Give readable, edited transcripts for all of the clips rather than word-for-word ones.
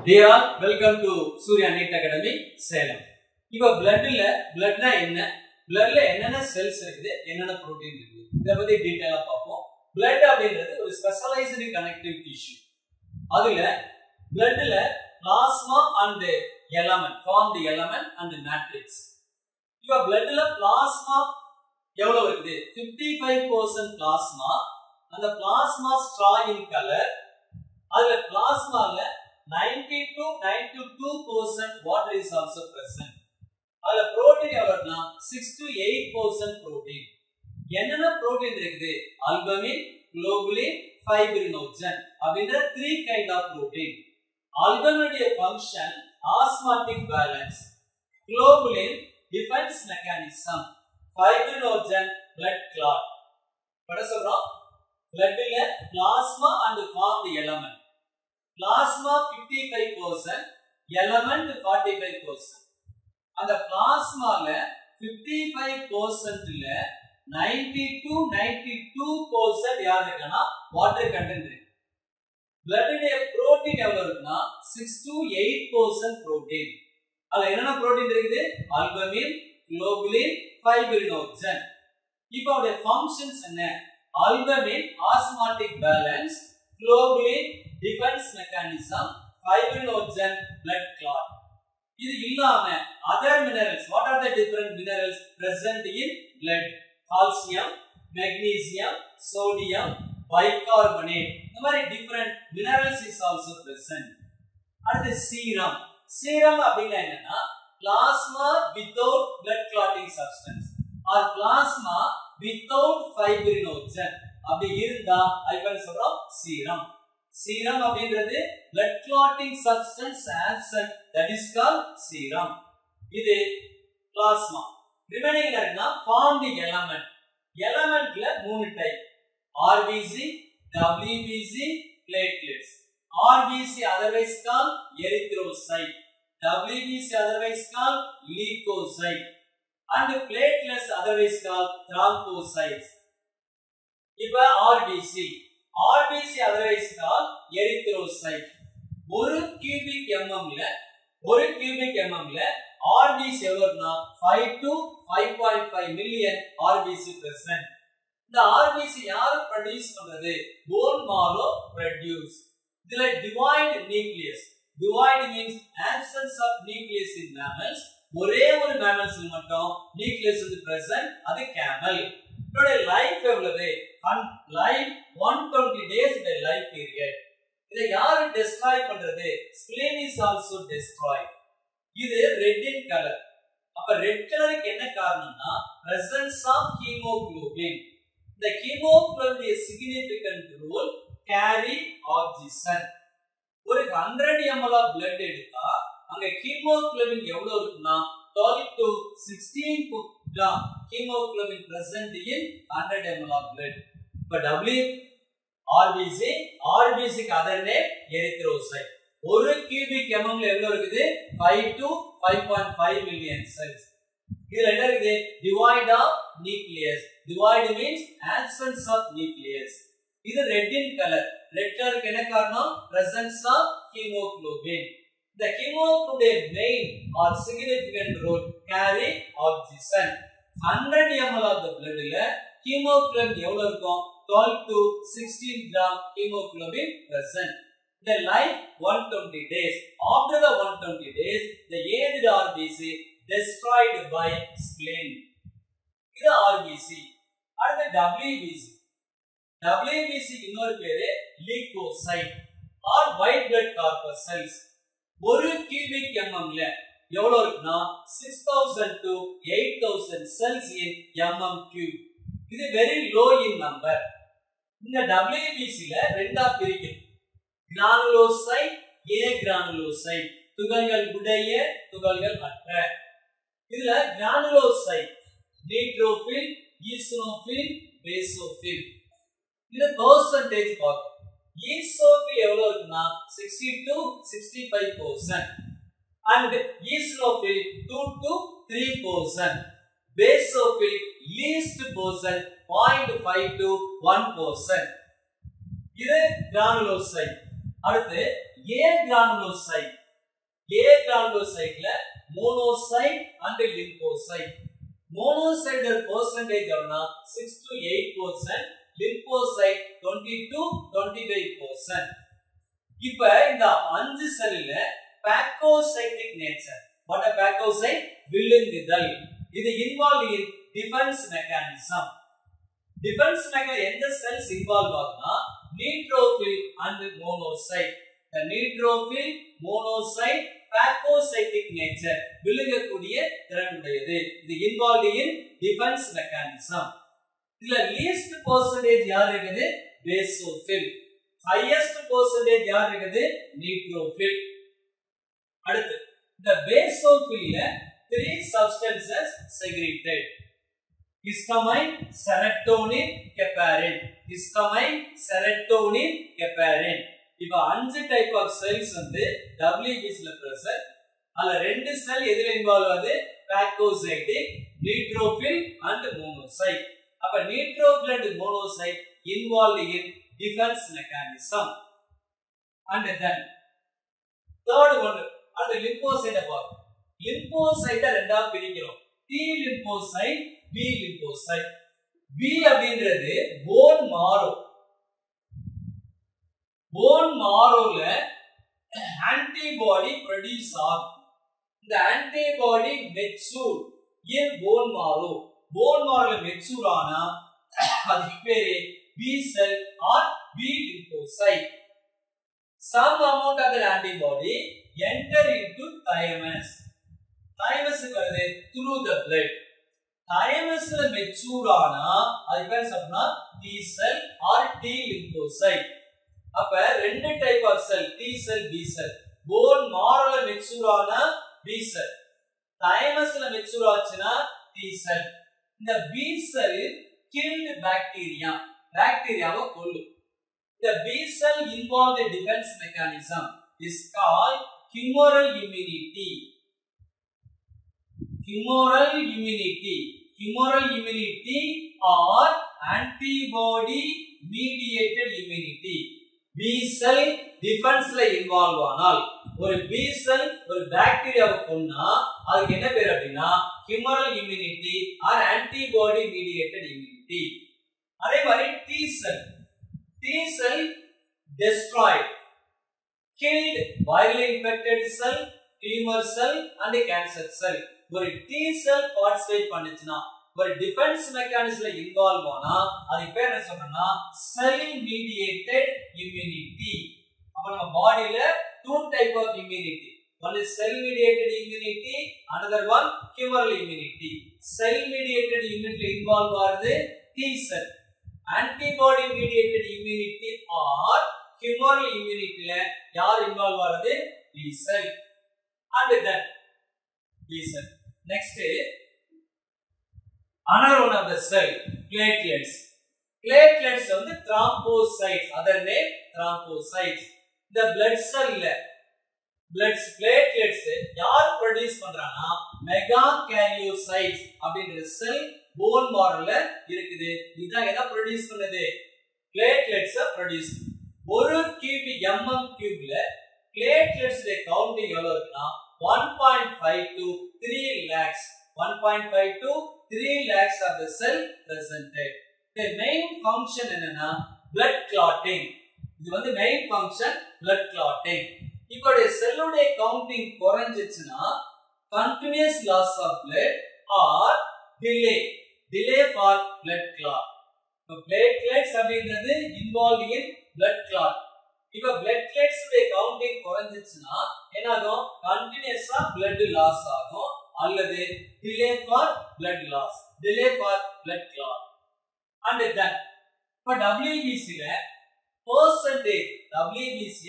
Dear all, welcome to Surya NEET Academy, Salem. இப்போ bloodனா என்ன? Bloodல என்னென்ன cells இருக்குது, என்னென்ன protein இருக்குது. இத பத்தி டீடைலா பாப்போம். Blood அப்படிங்கிறது ஒரு specialized connective tissue. அதுல bloodல plasma and element, formed element and matrix. இப்போ bloodல plasma எவ்வளவு இருக்குது? 55% plasma. அந்த plasma straw in color. அதுல plasmaல 92% water is also present. அதுல protein எவ்வளவுனா 6 to 8% protein. என்னென்ன protein இருக்குது? Albumin, globulin, fibrinogen அப்படிங்கற 3 kind of protein. Albumin function osmotic balance, globulin defense mechanism, fibrinogen blood clot. பட சொல்றோம் bloodல plasma and formed element. Plasma 55%, element 45%. அந்த plasmaல 55%ல 92% யார் இருக்குன்னா water content இருக்கு. bloodல protein எவ்வளவு இருக்குன்னா 6 to 8% protein. அதுல என்னென்ன protein இருக்குது? albumin, globulin, fibrinogen. இப்போ அதோட functions என்ன? albumin osmotic balance, globulin defense mechanism, fibrinogen blood clot. இது இல்லாம other minerals, what are the different minerals present in blood? Calcium, magnesium, sodium, bicarbonate. இந்த மாதிரி different minerals is also present. அடுத்து serum. Serum அப்படினா என்னன்னா plasma without blood clotting substance or plasma without fibrinogen. அப்படி இருந்தா அதுக்கு சொல்றோம் serum. Serum அப்படிங்கிறது blood clotting substance absent, that is called serum. இது plasma. remaining என்னன்னா formed element. elementல மூணு type, RBC, WBC, platelets. RBC otherwise called erythrocyte, WBC otherwise called leukocyte, and platelets otherwise called thrombocytes. இப்ப RBC otherwise called erythrocyte. ஒரு cubic mmல RBC எவ்வளவுனா 5 to 5.5 million RBC present. இந்த RBC யாரு produce பண்றது? bone marrow produce. இதுல devoid nucleus. Devoid means absence of nucleus in mammals. ஒரே ஒரு mammals மட்டும் nucleus is present, அது camel. இதோட லைஃப் எவ்வளவு? Life 120 days the life period. இதை யாரு destroy பண்றது? spleen is also destroyed. இது red in color. அப்ப red கலருக்கு என்ன காரணம்னா presence of hemoglobin. இந்த hemoglobin significant role carry oxygen. ஒரு 100 ml of blood எடுத்தா அங்க hemoglobin எவ்வளவு இருக்குன்னா 12 to 16 gram hemoglobin present in 100 ml of blood. But RBC க்கு other name erythrocyte. ஒரு cubic mm ல எவ்வளவு இருக்குது? 5 to 5.5 million cells. இதுல என்ன இருக்குது? devoid of nucleus. Devoid means absence of nucleus. இது red in color. red color என்ன காரணம்? presence of hemoglobin. The hemoglobin main or significant role carry oxygen. 100 ml of the blood ல hemoglobin எவ்வளவு இருக்கும்? 12 to 16 gram hemoglobin present. The life 120 days. After the 120 days, the aged RBC destroyed by spleen. இது RBC. அடுத்து WBC. WBC இன்னொரு பேரு leukocyte or white blood corpuscles. ஒரு cubic mm ல எவ்வளவு இருக்குன்னா 6000 to 8000 cells in mm cube. இது very low in number. இந்த WBC ல ரெண்டா பிரிக்கும், granulocyte, agranulocyte. துகள்கள் உடைய, துகள்கள் அற்ற. இதுல granulocyte neutrophil, eosinophil, basophil. இது percentage பார்க்கும். eosinophil எவ்வளவு இருக்குன்னா 60 to 65% and eosinophil 2 to 3%. basophil least percent 0.5 to 1%. இது granulocyte. அடுத்து A granulocyte. A granulocyteல monocyte and lymphocyte. Monocyte percentage எவ்வளவுனா 6 to 8%, lymphocyte 20 to 25%. இப்ப இந்த 5 செல்லுல phagocytic nature. What a phagocyte? விழுங்குதல். இது involved in defense mechanism. Defense mechanism எந்த cells involved ஆகுனா neutrophil and monocyte. The neutrophil, monocyte, phagocytic nature விழுங்கக்கூடிய திறனுடையது. இது involved in defense mechanism. இதுல least percentage யார் இருக்குது? basophil. Highest percentage யார் இருக்குது? neutrophil. அடுத்து இந்த basophil 3 substances segregated. Histamine, serotonin, heparin. Histamine, serotonin, heparin. இப்ப 5 டைப் ஆஃப் செல்ஸ் வந்து WBC ல பிரசன்ட். அதுல 2 செல் எதில இன்வால்வ் ஆகுது? phagocytic, neutrophil and monocyte. அப்ப neutrophil and monocyte involved in defense mechanism. And then third one அந்த lymphocyte பாருங்க. lymphocyte ரெண்டா பிரிக்கிறோம். T lymphocyte, B lymphocyte. B அப்படின்றது bone marrow. Bone marrowல antibody produce ஆகும். இந்த antibody mature in bone marrow. Bone marrow mature ஆனா அதுக்கு பேரு B cell or B lymphocyte. Some amount of the antibody enter into thymus. Thymus வருது through the blood. thymusல mature ஆனா அது பேர் சொல்றா T cell or T lymphocyte. அப்ப ரெண்டு type of cell T cell B cell. bone marrowல mature ஆனா B cell, thymusல mature ஆச்சுனா T செல். இந்த B செல் killed bacteria, பாக்டீரியாவை கொல்லும். The B cell involved in defense mechanism is called humoral immunity. Humoral immunity. Humoral immunity or antibody mediated immunity. B cell defense ல involve ஆனால் ஒரு B cell ஒரு பாக்டீரியாவை கொன்னா அதுக்கு என்ன பேர் அப்படினா humoral immunity or antibody mediated immunity. அதே மாதிரி T cell. T cell destroyed, killed virally infected cell, tumor cell and cancer cell. ஒரு T cell participate பண்ணுச்சுனா ஒரு டிஃபென்ஸ் மெக்கானிசம்ல இன்வால்வ் ஆனா அதுக்கு பேர் என்ன சொல்றோம்னா செல் மீடியேட்டட் இம்யூனிட்டி. அப்ப நம்ம பாடியில two type of immunity. One is cell mediated immunity, another one humoral immunity. Cell mediated immunity involved ஆகுது T cell. Antibody mediated immunity or humoral immunity ல யார் இன்வால்வ் ஆகுது? B cell. And then B cell. Next another one of the cell, platelets. Platelets வந்து thrombocytes, other name thrombocytes. The blood cell ல blood platelets யார் produce பண்றானா megakaryocytes அப்படிங்கற செல் bone marrow ல இருக்குது. இதான் எதை ப்ரொடியூஸ் பண்ணுது? platelets produce. ஒரு கியூப் mm3ல platelets கவுண்டிங் எவ்வளவு இருக்குன்னா 1.5 to 3 lakhs. 1.5 to 3 lakhs of the cell presented. The main function என்னன்னா blood clotting. இது வந்து main function blood clotting. இப்போ செல்லுடைய counting குறைஞ்சிச்சுனா continuous loss of blood or delay for blood clot. இப்போ platelets அப்படிங்கிறது involved in blood clot. இப்போ platelets உடைய counting குறைஞ்சிச்சுனா என்னாகும்? continuous blood loss ஆகும் அல்லது delay for blood loss, delay for blood clot. And then for WBC ல percentage WBC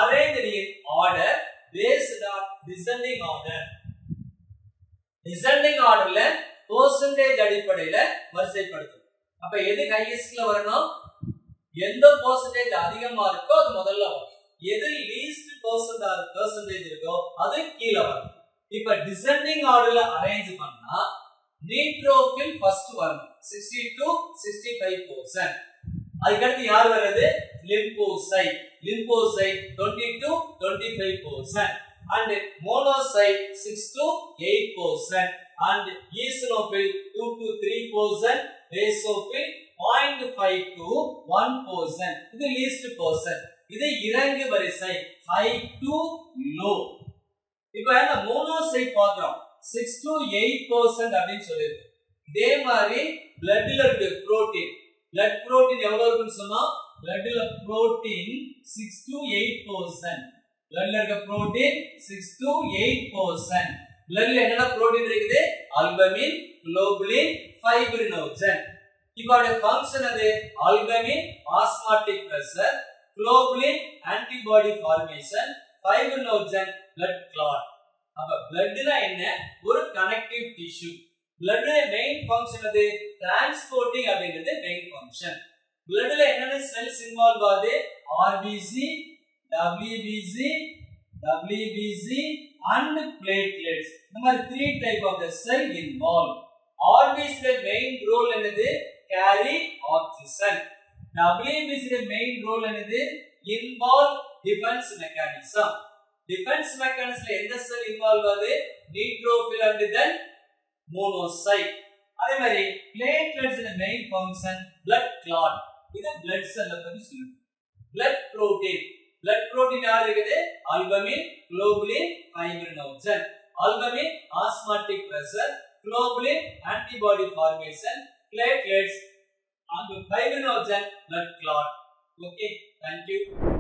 arranged in order based on descending order. Descending order ல percentage அடிப்படையில வரிசைப்படுத்தும். அப்ப எது ஹையஸ்ட்ல வரணும்? எந்த percentage அதிகமா இருக்கோ அது முதல்ல வரும். எது least percentage இருக்கோ அது கீழ வரும். இப்ப descending orderல அரேஞ்ச் பண்ணா neutrophil first வரும் 60 to 65%. அதுக்கு அடுத்து யார் வருது? lymphocyte. lymphocyte 20 to 25%, and monocyte 6 to 8%, and eosinophil 2 to 3%, basophil 0.5 to 1%. இது least percent. இது இறங்கு வரிசை, high to low. இப்போ இந்த monocyte பார்க்கிறோம் 6 to 8% அப்படின்னு சொல்லிருக்கு. இதே மாதிரி bloodல இருக்க புரோட்டீன், blood protein எவ்வளவு இருக்குன்னு சொன்னா bloodல புரோட்டீன் 6 to 8%. bloodல இருக்க புரோட்டீன் 6 to 8%. bloodல என்னென்ன புரோட்டீன் இருக்குது? Albumin, globulin, fibrinogen. இப்போ அதோட ஃபங்க்ஷன் அது albumin osmotic pressure, globulin antibody formation, fibrinogen blood clot. அப்ப bloodனா என்ன? ஒரு கனெக்டிவ் டிஷ்யூ. bloodல மெயின் ஃபங்க்ஷன் அது டிரான்ஸ்போர்ட்டிங் அப்படிங்கிறது மெயின் ஃபங்க்ஷன். bloodல என்னென்ன செல்ஸ் இன்வால்வ் ஆகுது? RBC, WBC, WBC and platelets. இந்த மாதிரி 3 type of the cell involved. RBC ல மெயின் ரோல் என்னது? carry oxygen. WBC ல மெயின் ரோல் என்னது? involve defense mechanism. defense mechanism ல எந்த செல் இன்வால்வ் ஆகுது? neutrophil and then monocyte. அதே மாதிரி platelets ல மெயின் ஃபங்க்ஷன் blood clot. இது blood cell பத்தி சொல்லுது. blood protein. blood protein யார் இருக்குது? Albumin, globulin, fibrinogen. Albumin osmotic pressure, globulin antibody formation, platelets and fibrinogen blood clot. Okay, thank you.